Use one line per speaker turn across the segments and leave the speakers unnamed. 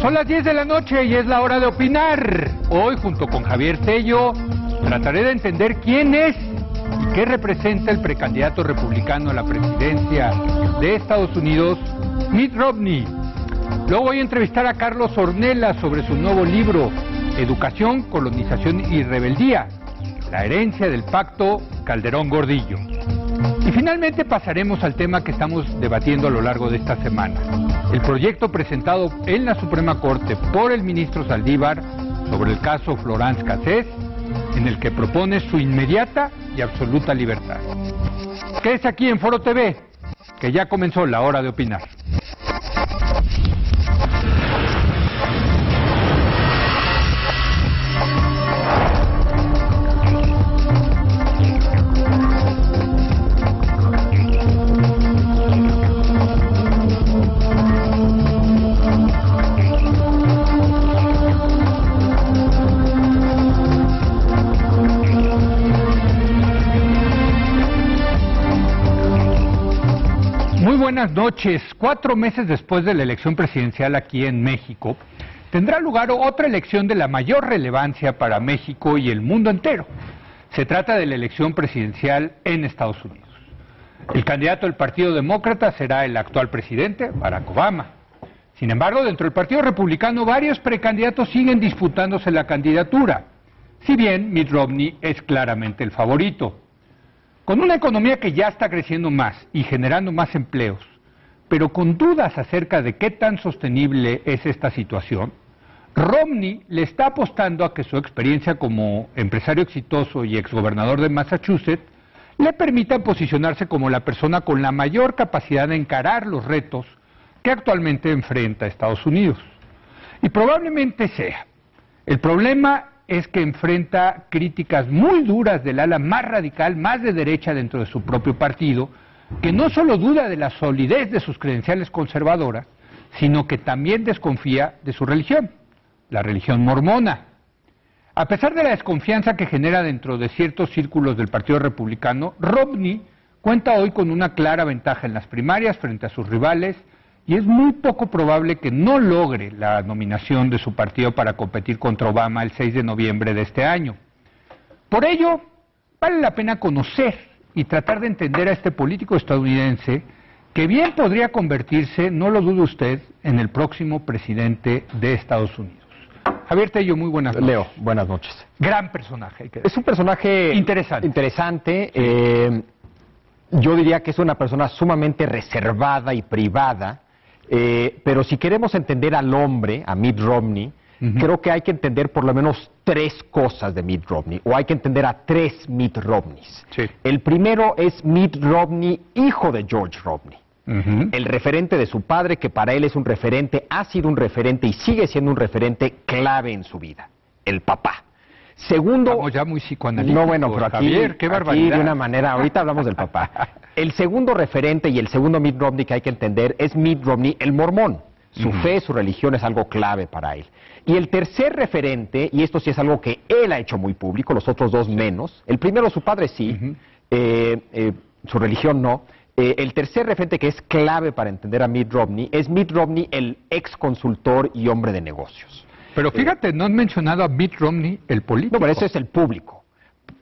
Son las 10 de la noche y es la hora de opinar. Hoy, junto con Javier Tello, trataré de entender quién es y qué representa el precandidato republicano a la presidencia de Estados Unidos, Mitt Romney. Luego voy a entrevistar a Carlos Ornelas sobre su nuevo libro, Educación, Colonización y Rebeldía, la herencia del pacto Calderón-Gordillo. Y finalmente pasaremos al tema que estamos debatiendo a lo largo de esta semana, el proyecto presentado en la Suprema Corte por el ministro Saldívar sobre el caso Florence Cassés, en el que propone su inmediata y absoluta libertad. Quédese aquí en Foro TV, que ya comenzó la hora de opinar. Buenas noches. 4 meses después de la elección presidencial aquí en México, tendrá lugar otra elección de la mayor relevancia para México y el mundo entero. Se trata de la elección presidencial en Estados Unidos. El candidato del Partido Demócrata será el actual presidente, Barack Obama. Sin embargo, dentro del Partido Republicano, varios precandidatos siguen disputándose la candidatura, si bien Mitt Romney es claramente el favorito. Con una economía que ya está creciendo más y generando más empleos, pero con dudas acerca de qué tan sostenible es esta situación, Romney le está apostando a que su experiencia como empresario exitoso y exgobernador de Massachusetts le permita posicionarse como la persona con la mayor capacidad de encarar los retos que actualmente enfrenta Estados Unidos. Y probablemente sea. El problema es que enfrenta críticas muy duras del ala más radical, más de derecha dentro de su propio partido, que no solo duda de la solidez de sus credenciales conservadoras, sino que también desconfía de su religión, la religión mormona. A pesar de la desconfianza que genera dentro de ciertos círculos del Partido Republicano, Romney cuenta hoy con una clara ventaja en las primarias frente a sus rivales, y es muy poco probable que no logre la nominación de su partido para competir contra Obama el 6 de noviembre de este año. Por ello, vale la pena conocer y tratar de entender a este político estadounidense que bien podría convertirse, no lo dude usted, en el próximo presidente de Estados Unidos. Javier Tello, muy buenas noches.
Leo, buenas noches.
Gran personaje.
Es un personaje
interesante.
Sí. Yo diría que es una persona sumamente reservada y privada. Pero si queremos entender al hombre, a Mitt Romney, creo que hay que entender por lo menos 3 cosas de Mitt Romney, o hay que entender a 3 Mitt Romneys.
Sí.
El primero es Mitt Romney, hijo de George Romney, el referente de su padre, que para él es un referente, ha sido un referente y sigue siendo un referente clave en su vida, el papá. Segundo,
estamos ya muy psicoanalíticos.
No, bueno, pero aquí,
Javier, qué barbaridad.
Aquí de una manera, ahorita hablamos del papá. El segundo referente y el segundo Mitt Romney que hay que entender es Mitt Romney, el mormón. Su fe, su religión es algo clave para él. Y el tercer referente, y esto sí es algo que él ha hecho muy público, los otros dos menos. El primero, su padre sí, su religión no. El tercer referente que es clave para entender a Mitt Romney es Mitt Romney, el ex consultor y hombre de negocios.
Pero fíjate, no han mencionado a Mitt Romney, el político.
No, pero ese es el público.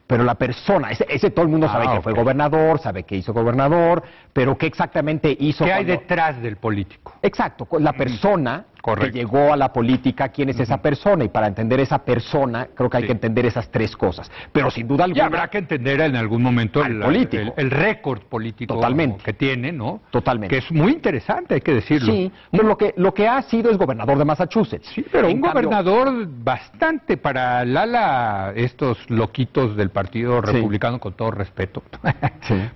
Pero la persona, ese todo el mundo sabe que fue gobernador, sabe que hizo gobernador, pero qué exactamente hizo.
¿Qué hay detrás del político?
Exacto, la persona que llegó a la política, quién es esa persona, y para entender esa persona creo que hay que entender esas 3 cosas. Pero sin duda alguna.
Y habrá que entender en algún momento el récord político que tiene, ¿no?
Totalmente.
Que es muy interesante, hay que decirlo.
Sí, pero lo que ha sido es gobernador de Massachusetts.
Sí, pero un gobernador bastante para el ala, estos loquitos del Partido Republicano, con todo respeto.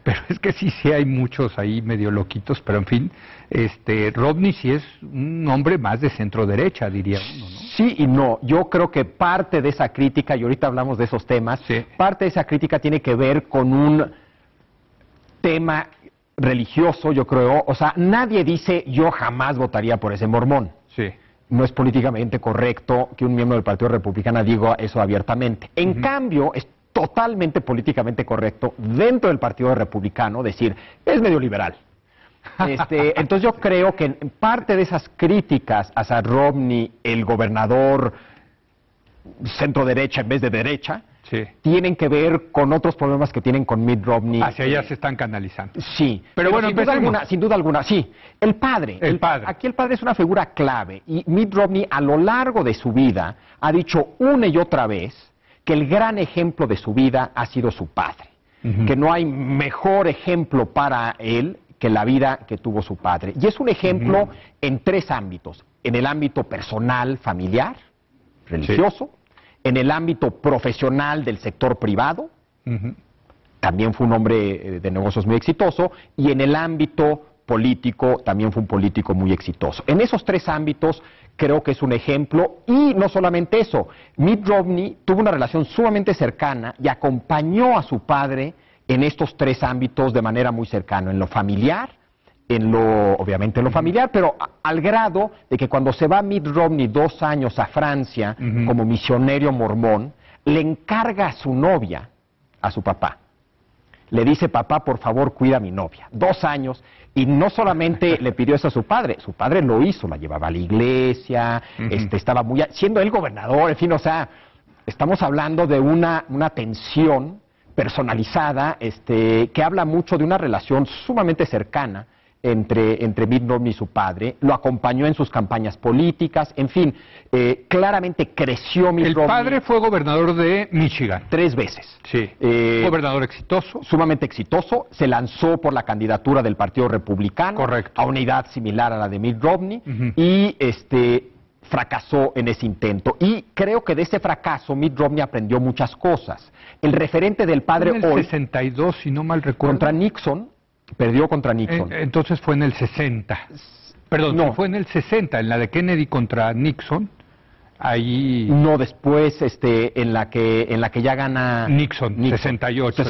Pero es que sí hay muchos ahí medio loquitos, pero en fin, Romney sí es un hombre más de centro derecha, diría uno, ¿no?
Sí y no. Yo creo que parte de esa crítica, y ahorita hablamos de esos temas, parte de esa crítica tiene que ver con un tema religioso, yo creo. O sea, nadie dice yo jamás votaría por ese mormón.
Sí.
No es políticamente correcto que un miembro del Partido Republicano diga eso abiertamente. En cambio, es totalmente políticamente correcto dentro del Partido Republicano decir, es medio liberal. Entonces yo creo que en parte de esas críticas hacia Romney, el gobernador centro derecha en vez de derecha,
sí,
tienen que ver con otros problemas que tienen con Mitt Romney.
Hacia allá se están canalizando.
Sí, pero bueno, sin duda alguna, sí. El padre. Aquí el padre es una figura clave y Mitt Romney a lo largo de su vida ha dicho una y otra vez que el gran ejemplo de su vida ha sido su padre. Que no hay mejor ejemplo para él que la vida que tuvo su padre. Y es un ejemplo en tres ámbitos. En el ámbito personal, familiar, religioso, en el ámbito profesional del sector privado, también fue un hombre de negocios muy exitoso, y en el ámbito político también fue un político muy exitoso. En esos tres ámbitos creo que es un ejemplo, y no solamente eso, Mitt Romney tuvo una relación sumamente cercana y acompañó a su padre en estos tres ámbitos de manera muy cercana, en lo familiar, obviamente en lo familiar, pero al grado de que cuando se va Mitt Romney 2 años a Francia como misionero mormón, le encarga a su novia, a su papá. Le dice, papá, por favor, cuida a mi novia. 2 años, y no solamente le pidió eso a su padre lo hizo, la llevaba a la iglesia, estaba siendo él gobernador, en fin, o sea, estamos hablando de una tensión personalizada, que habla mucho de una relación sumamente cercana entre Mitt Romney y su padre, lo acompañó en sus campañas políticas, en fin, claramente creció Mitt Romney.
El padre fue gobernador de Michigan.
3 veces.
Sí. Gobernador exitoso.
Sumamente exitoso, se lanzó por la candidatura del Partido Republicano.
Correcto.
A una edad similar a la de Mitt Romney, y fracasó en ese intento. Y creo que de ese fracaso Mitt Romney aprendió muchas cosas. El referente del padre
en el 62, si no mal recuerdo.
Contra Nixon. Perdió contra Nixon.
Entonces fue en el 60. Perdón, no. Fue en el 60, en la de Kennedy contra Nixon. Ahí...
No, después en la que ya gana...
Nixon. 68.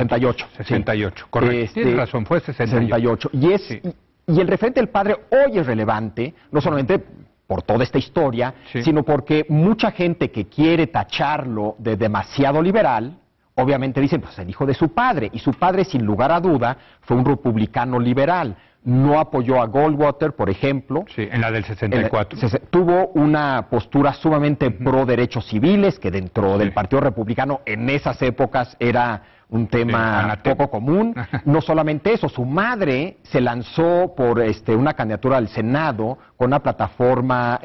68, correcto. Tienes razón, fue 68.
Y el referente del padre hoy es relevante, no solamente por toda esta historia, sino porque mucha gente que quiere tacharlo de demasiado liberal, obviamente dicen, pues el hijo de su padre, y su padre sin lugar a duda fue un republicano liberal. No apoyó a Goldwater, por ejemplo.
Sí, en la del 64.
Tuvo una postura sumamente pro derechos civiles, que dentro del Partido Republicano en esas épocas era un tema poco común. No solamente eso, su madre se lanzó por una candidatura al Senado con una plataforma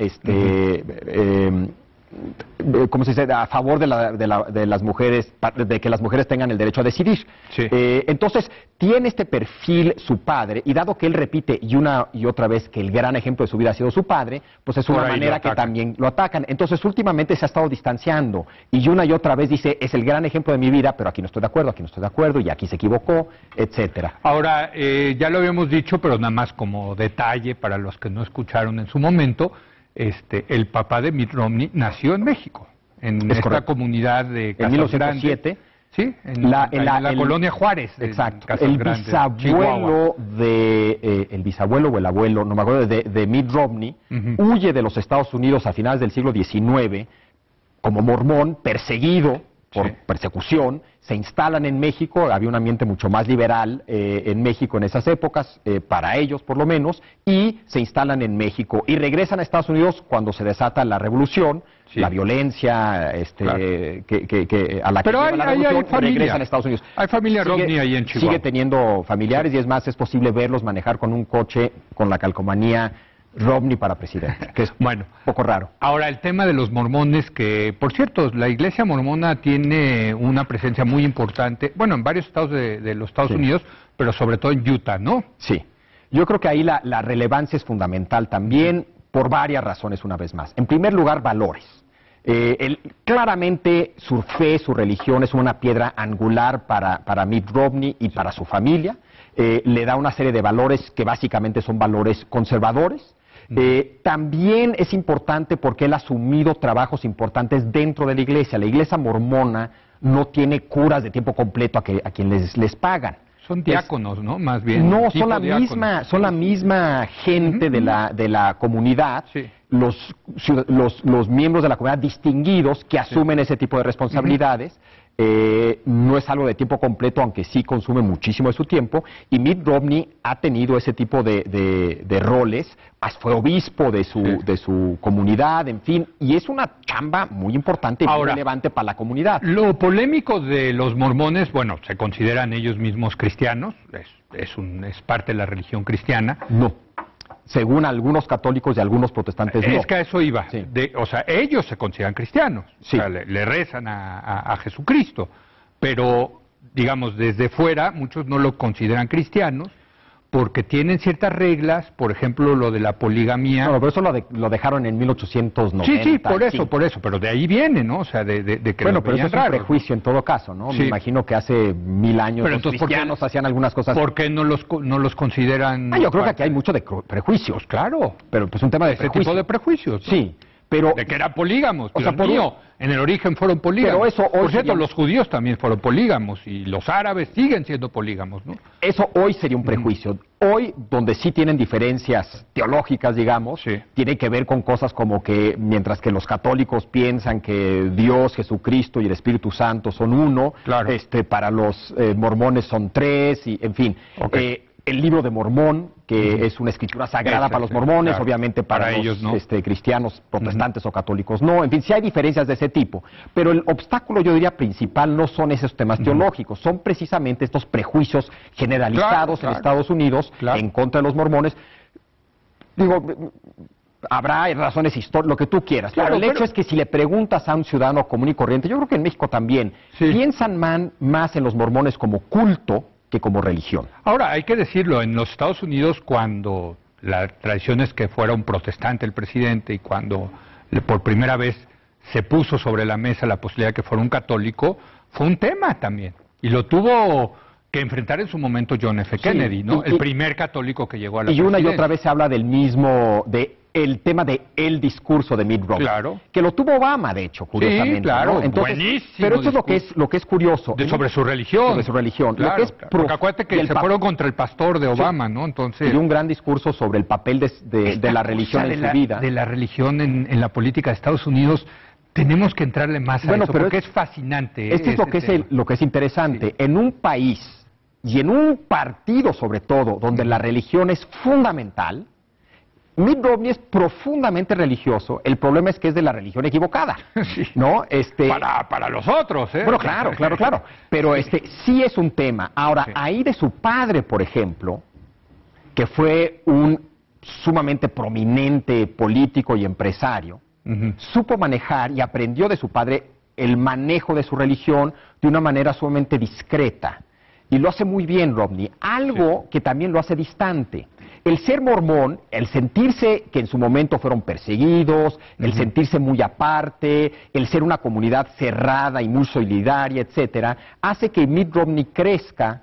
¿cómo se dice? A favor de las mujeres, de que las mujeres tengan el derecho a decidir.
Sí.
Entonces, tiene este perfil su padre, y dado que él repite una y otra vez que el gran ejemplo de su vida ha sido su padre, pues es una manera que también lo atacan. Entonces, últimamente se ha estado distanciando, y una y otra vez dice, es el gran ejemplo de mi vida, pero aquí no estoy de acuerdo, y aquí se equivocó, etcétera.
Ahora, ya lo habíamos dicho, pero nada más como detalle para los que no escucharon en su momento, el papá de Mitt Romney nació en México, en esta comunidad de Casas
Grandes. En 1907.
Sí, en la colonia Juárez.
Exacto. El bisabuelo el bisabuelo o el abuelo, no me acuerdo, de Mitt Romney, huye de los Estados Unidos a finales del siglo XIX como mormón, perseguido por persecución, se instalan en México, había un ambiente mucho más liberal en México en esas épocas, para ellos por lo menos, y se instalan en México y regresan a Estados Unidos cuando se desata la revolución, la violencia a la que lleva la revolución, regresan a Estados Unidos.
Hay familia Romney ahí en Chihuahua.
Sigue teniendo familiares, y es más, es posible verlos manejar con un coche con la calcomanía Romney para presidente, que es un poco raro.
Ahora, el tema de los mormones, que, por cierto, la iglesia mormona tiene una presencia muy importante, en varios estados de los Estados Unidos, pero sobre todo en Utah, ¿no?
Sí. Yo creo que ahí la relevancia es fundamental también, por varias razones, una vez más. En primer lugar, valores. Claramente su fe, su religión es una piedra angular para Mitt Romney y para su familia. Le da una serie de valores que básicamente son valores conservadores. También es importante porque él ha asumido trabajos importantes dentro de la iglesia. La iglesia mormona no tiene curas de tiempo completo a quienes les pagan.
Son diáconos, ¿no? Más bien.
No, son la misma gente de la comunidad, los miembros de la comunidad distinguidos que asumen ese tipo de responsabilidades. no es algo de tiempo completo, aunque sí consume muchísimo de su tiempo, y Mitt Romney ha tenido ese tipo de roles, fue obispo de su comunidad, en fin, y es una chamba muy importante y muy relevante para la comunidad.
Lo polémico de los mormones, bueno, se consideran ellos mismos cristianos, es parte de la religión cristiana.
No. Según algunos católicos y algunos protestantes, no.
Es que a eso iba.
Sí.
O sea, ellos se consideran cristianos.
Sí.
O sea, le rezan a Jesucristo. Pero, digamos, desde fuera, muchos no lo consideran cristianos porque tienen ciertas reglas, por ejemplo, lo de la poligamía.
No, pero eso lo dejaron en 1890.
Sí, por eso, pero de ahí viene, ¿no? O sea, de que
bueno, pero eso es un prejuicio en todo caso, ¿no? Sí. Me imagino que hace 1000 años
pero
los cristianos hacían algunas cosas.
¿Por qué no los consideran?
Yo creo que aquí hay mucho de prejuicios.
Pues claro.
Pero pues un tema de
ese tipo de prejuicios, ¿no?
Sí. Pero,
de que eran polígamos, o sea, en el origen fueron polígamos.
Pero eso hoy
por cierto, los judíos también fueron polígamos y los árabes siguen siendo polígamos, ¿no?
Eso hoy sería un prejuicio. Hoy, donde sí tienen diferencias teológicas, digamos, tiene que ver con cosas como que, mientras que los católicos piensan que Dios, Jesucristo y el Espíritu Santo son uno, para los mormones son tres, y en fin. Okay. El libro de Mormón, que es una escritura sagrada para los mormones, obviamente para los
ellos, ¿no?
Cristianos, protestantes o católicos no. En fin, sí hay diferencias de ese tipo. Pero el obstáculo, yo diría, principal no son esos temas teológicos, son precisamente estos prejuicios generalizados en Estados Unidos en contra de los mormones. Digo, habrá razones históricas, lo que tú quieras. Claro, pero el hecho es que si le preguntas a un ciudadano común y corriente, yo creo que en México también, piensan más en los mormones como culto que como religión.
Ahora, hay que decirlo, en los Estados Unidos, cuando la tradición es que fuera un protestante el presidente y cuando por primera vez se puso sobre la mesa la posibilidad de que fuera un católico, fue un tema también. Y lo tuvo que enfrentar en su momento John F. Kennedy, ¿no? El primer católico que llegó a la presidencia.
Y una y otra vez se habla del mismo, el tema de el discurso de Mitt Romney.
Claro.
Que lo tuvo Obama, de hecho, curiosamente.
Sí, claro.
¿no? Entonces,
buenísimo.
Pero esto es lo que es curioso.
Sobre su religión.
Sobre su religión.
Claro,
lo que es
porque acuérdate que se fueron contra el pastor de Obama, ¿no? Entonces.
Y un gran discurso sobre el papel de la religión en su vida.
De la religión en la política de Estados Unidos. Tenemos que entrarle más a eso, porque es fascinante.
Esto es lo que es interesante. Sí. En un país y en un partido, sobre todo, donde la religión es fundamental, Mitt Romney es profundamente religioso. El problema es que es de la religión equivocada, ¿no?
Para los otros, ¿eh?
Bueno, claro. Pero sí es un tema. Ahora, ahí de su padre, por ejemplo, que fue un sumamente prominente político y empresario, supo manejar y aprendió de su padre el manejo de su religión de una manera sumamente discreta. Y lo hace muy bien Romney. Algo que también lo hace distante. El ser mormón, el sentirse que en su momento fueron perseguidos, el sentirse muy aparte, el ser una comunidad cerrada y muy solidaria, etcétera, hace que Mitt Romney crezca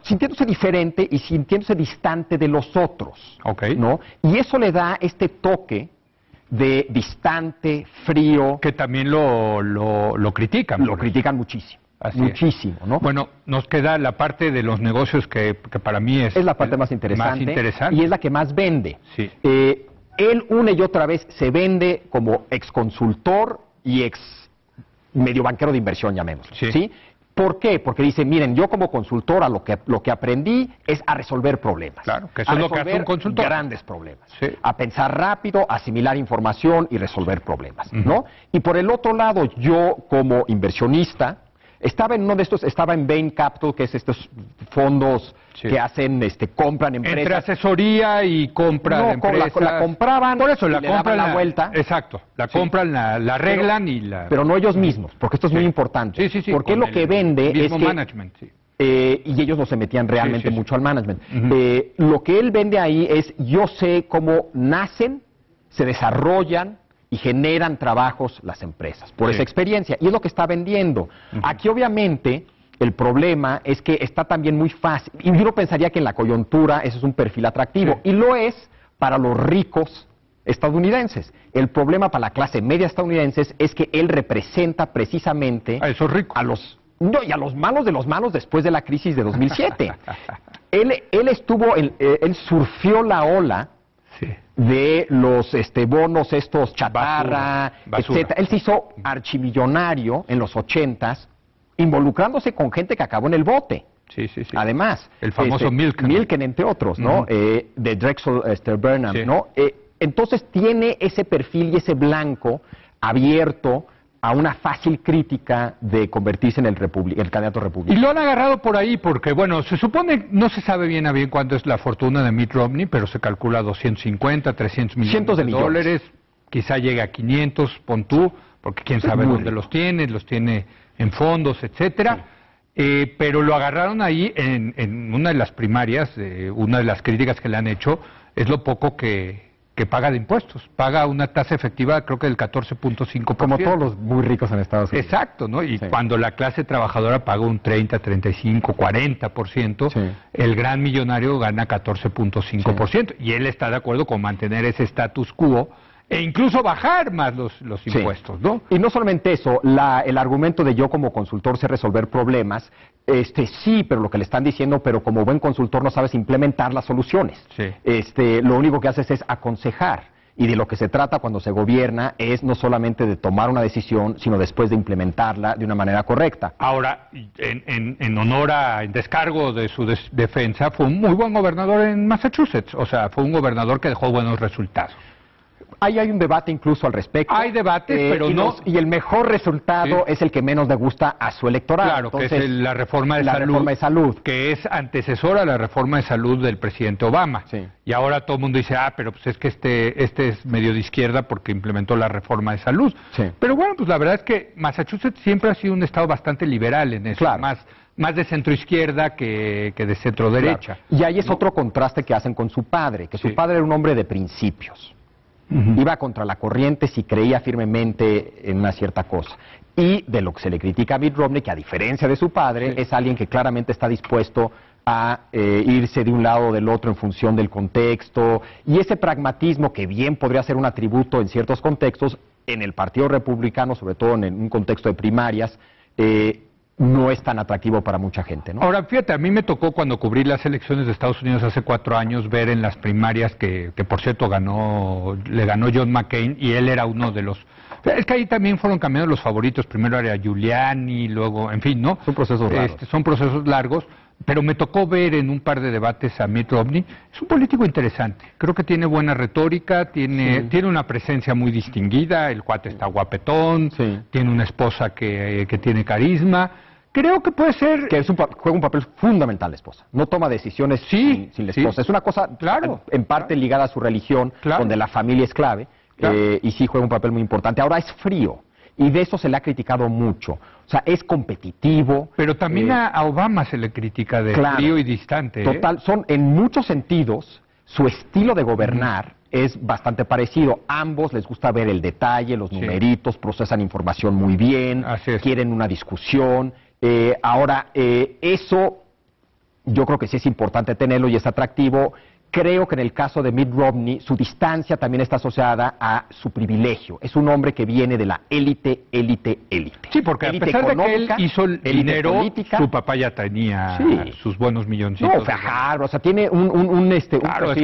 sintiéndose diferente y sintiéndose distante de los otros, ¿no? Y eso le da este toque de distante, frío.
Que también lo critican.
Lo critican muchísimo. Muchísimo, ¿no?
Bueno, nos queda la parte de los negocios que para mí es
la parte más interesante y es la que más vende.
Sí.
Él una y otra vez se vende como exconsultor y ex medio banquero de inversión, llamémoslo. ¿Sí? ¿Por qué? Porque dice, miren, yo como consultora lo que aprendí es a resolver problemas.
Claro, que eso es lo que hace un consultor.
Grandes problemas. Sí. A pensar rápido, asimilar información y resolver problemas, ¿no? Y por el otro lado, yo como inversionista, estaba en uno de estos, estaba en Bain Capital, que es estos fondos que hacen, compran empresas.
Entre asesoría y compra de empresas.
La compraban,
por eso la
le
compran
daban la vuelta.
Exacto, la compran, la arreglan y la...
Pero no ellos mismos, porque esto es muy importante.
Sí.
Porque lo que vende es que...
management,
y ellos no se metían realmente mucho al management. Lo que él vende ahí es, yo sé cómo nacen, se desarrollan y generan trabajos las empresas, por esa experiencia, y es lo que está vendiendo. Aquí obviamente el problema es que está también muy fácil, y uno pensaría que en la coyuntura ese es un perfil atractivo, y lo es para los ricos estadounidenses. El problema para la clase media estadounidense es que él representa precisamente
a esos ricos,
y a los malos de los malos después de la crisis de 2007. él surfió la ola de los bonos estos chatarra, etcétera. Él se hizo archimillonario en los 80s involucrándose con gente que acabó en el bote.
Sí, sí, sí.
Además,
el famoso Milken.
Milken, entre otros, ¿no? De Drexel Burnham, sí. ¿No? Entonces tiene ese perfil y ese blanco abierto a una fácil crítica de convertirse en el candidato republicano.
Y lo han agarrado por ahí porque, bueno, se supone, no se sabe bien a bien cuánto es la fortuna de Mitt Romney, pero se calcula 250, 300 millones de dólares, quizá llegue a 500, pon tú, porque quién sabe dónde los tiene en fondos, etcétera. Sí. Pero lo agarraron ahí en una de las primarias, una de las críticas que le han hecho es lo poco que paga de impuestos. Paga una tasa efectiva, creo que del 14.5%.
Como todos los muy ricos en Estados Unidos.
Exacto, ¿no? Y sí. Cuando la clase trabajadora paga un 30, 35, 40%, sí. El gran millonario gana 14.5%. Sí. Y él está de acuerdo con mantener ese status quo e incluso bajar más los impuestos, ¿no?
Y no solamente eso, el argumento de yo como consultor sé resolver problemas, sí, pero lo que le están diciendo, pero como buen consultor no sabes implementar las soluciones. Sí. Lo único que haces es aconsejar. Y de lo que se trata cuando se gobierna es no solamente de tomar una decisión, sino después de implementarla de una manera correcta.
Ahora, en honor en descargo de su defensa, fue un muy buen gobernador en Massachusetts. O sea, fue un gobernador que dejó buenos resultados.
Ahí hay un debate incluso al respecto.
Hay debates, pero no...
Y el mejor resultado es el que menos le gusta a su electorado.
Claro, entonces, que es la reforma de salud, que es antecesora a la reforma de salud del presidente Obama. Sí. Y ahora todo el mundo dice, pero pues es que este es medio de izquierda porque implementó la reforma de salud. Sí. Pero bueno, pues la verdad es que Massachusetts siempre ha sido un estado bastante liberal en eso. Claro. Más de centroizquierda que de centroderecha.
Claro. Y ahí es otro contraste que hacen con su padre, que su padre era un hombre de principios. Iba contra la corriente si creía firmemente en una cierta cosa. Y de lo que se le critica a Mitt Romney, que a diferencia de su padre, es alguien que claramente está dispuesto a irse de un lado o del otro en función del contexto. Y ese pragmatismo, que bien podría ser un atributo en ciertos contextos, en el Partido Republicano, sobre todo en un contexto de primarias, no es tan atractivo para mucha gente, ¿no?
Ahora, fíjate, a mí me tocó cuando cubrí las elecciones de Estados Unidos hace 4 años ver en las primarias que por cierto le ganó John McCain y él era uno de los... Es que ahí también fueron cambiando los favoritos, primero era Giuliani, luego, en fin, ¿no?
Son procesos largos.
Son procesos largos, pero me tocó ver en un par de debates a Mitt Romney. Es un político interesante, creo que tiene buena retórica, tiene una presencia muy distinguida, el cuate está guapetón, tiene una esposa que tiene carisma. Creo que puede ser...
Que juega un papel fundamental la esposa. No toma decisiones sin la esposa. Es una cosa, en parte ligada a su religión, donde la familia es clave, y sí juega un papel muy importante. Ahora es frío, y de eso se le ha criticado mucho. O sea, es competitivo.
Pero también a Obama se le critica de frío y distante.
Total, en muchos sentidos, su estilo de gobernar es bastante parecido. Ambos les gusta ver el detalle, los numeritos, procesan información muy bien, quieren una discusión. Ahora, eso yo creo que sí es importante tenerlo y es atractivo. Creo que en el caso de Mitt Romney, su distancia también está asociada a su privilegio. Es un hombre que viene de la élite.
Sí, porque élite a pesar de que él hizo el dinero, política, su papá ya tenía sus buenos milloncitos.
No, fue a Harvard, o sea, tiene un
es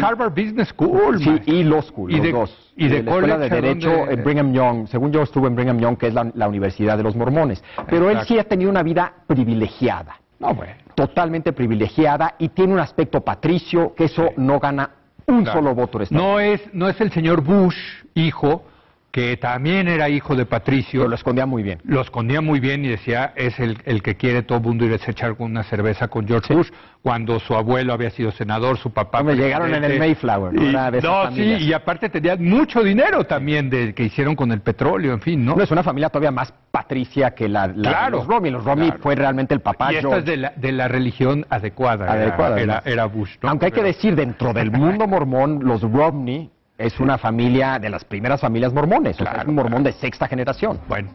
Harvard Business School.
Sí, y Law School, los dos.
Y de
la escuela de Derecho en Brigham Young. Según yo estuve en Brigham Young, que es la Universidad de los Mormones. Pero él sí ha tenido una vida privilegiada.
No, bueno.
Totalmente privilegiada y tiene un aspecto patricio que eso no gana un solo voto.
No es el señor Bush, hijo, que también era hijo de patricio.
Pero lo escondía muy bien.
Lo escondía muy bien y decía, es el que quiere todo el mundo irse a echar una cerveza con George Bush, cuando su abuelo había sido senador, su papá...
Me llegaron en el Mayflower, ¿no?
Y aparte tenían mucho dinero también que hicieron con el petróleo, en fin, ¿no?
No, es una familia todavía más patricia que la de los Romney. Los Romney fue realmente el papá.
Y esta es de la religión adecuada era Bush, ¿no?
Aunque hay que decir, dentro del mundo mormón, los Romney es una familia de las primeras familias mormones, o sea, es un mormón de 6ª generación.
Bueno,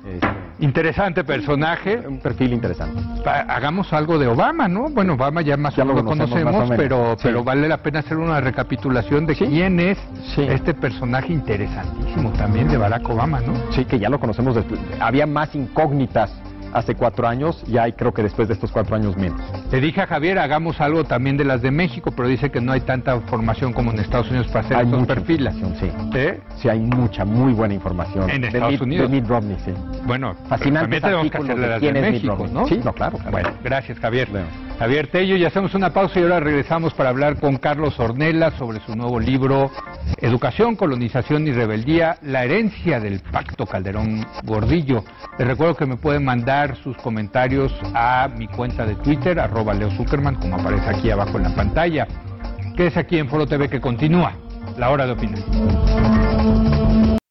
interesante personaje.
Un perfil interesante.
Hagamos algo de Obama, ¿no? Bueno, Obama ya más o menos lo conocemos, pero vale la pena hacer una recapitulación de quién es este personaje interesantísimo también de Barack Obama, ¿no?
Sí, que ya lo conocemos. Había más incógnitas hace 4 años, y hay creo que después de estos 4 años menos.
Le dije a Javier, hagamos algo también de las de México, pero dice que no hay tanta formación como en Estados Unidos para hacer
Hay
estos
mucha
perfiles.
información, sí. Sí, hay mucha, muy buena información.
En Estados Unidos.
De Mitt Romney, sí.
Bueno,
fascinantes
también tenemos que
artículos
hacer de
de
las
quién
de
es Mitt
México,
Romney.
¿no?
Sí, no, claro.
Bueno, gracias, Javier.
Bueno.
Javier Tello, y hacemos una pausa y ahora regresamos para hablar con Carlos Ornelas sobre su nuevo libro Educación, Colonización y Rebeldía, la herencia del Pacto Calderón-Gordillo. Les recuerdo que me pueden mandar sus comentarios a mi cuenta de Twitter, @LeoZuckerman, como aparece aquí abajo en la pantalla. Quédese aquí en Foro TV, que continúa la hora de opinión.